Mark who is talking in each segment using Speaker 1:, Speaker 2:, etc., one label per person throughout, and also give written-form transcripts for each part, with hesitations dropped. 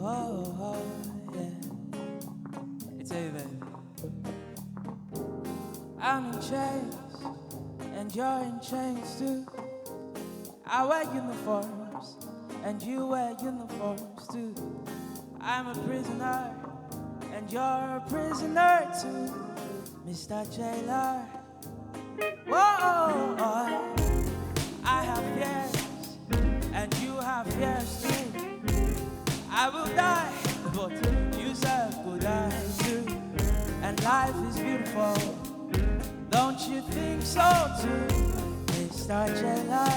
Speaker 1: yeah. It's over. I'm in chains, and you're in chains too. I wear uniforms, and you wear uniforms too. I'm a prisoner, and you're a prisoner too, Mr. Jailer. Whoa, I have fears, and you have fears too. I will die, but you serve could die too. And life is beautiful, don't you think so too, Mr. Jailer?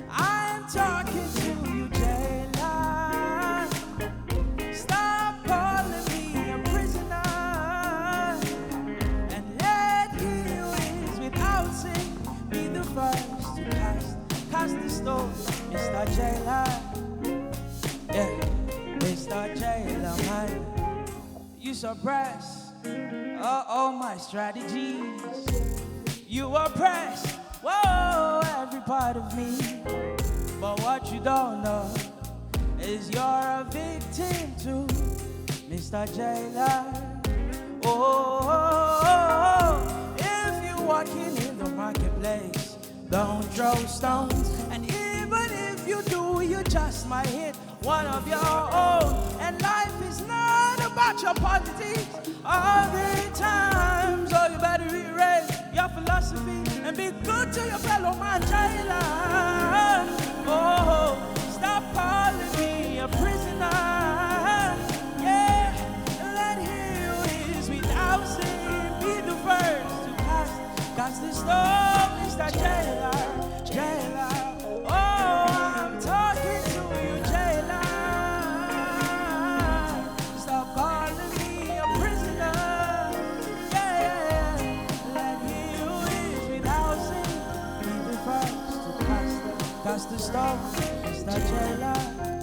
Speaker 1: I'm talking to you, Jailer. Stop calling me a prisoner, and let he who is without sin be the first to cast the stone, Mr. Jailer. Yeah, Mr. Jailer, man. You suppress all my strategies. You oppress, whoa, every part of me. But what you don't know is you're a victim too, Mr. Jailer. If you're walking in the marketplace, don't throw stones. And even if you do, you just might hit one of your own. And life is not about your politics all the time. So you better rewrite your philosophy and be good to your fellow man, Jailer. Stop calling me a prisoner. Yeah, let him who is without sin be the first to cast the stone, Mr. Jailer, Jailer. I'm talking to you, Jailer. Stop calling me a prisoner. Yeah, let him who is without sin be the first to cast the stone, Mr. Jailer.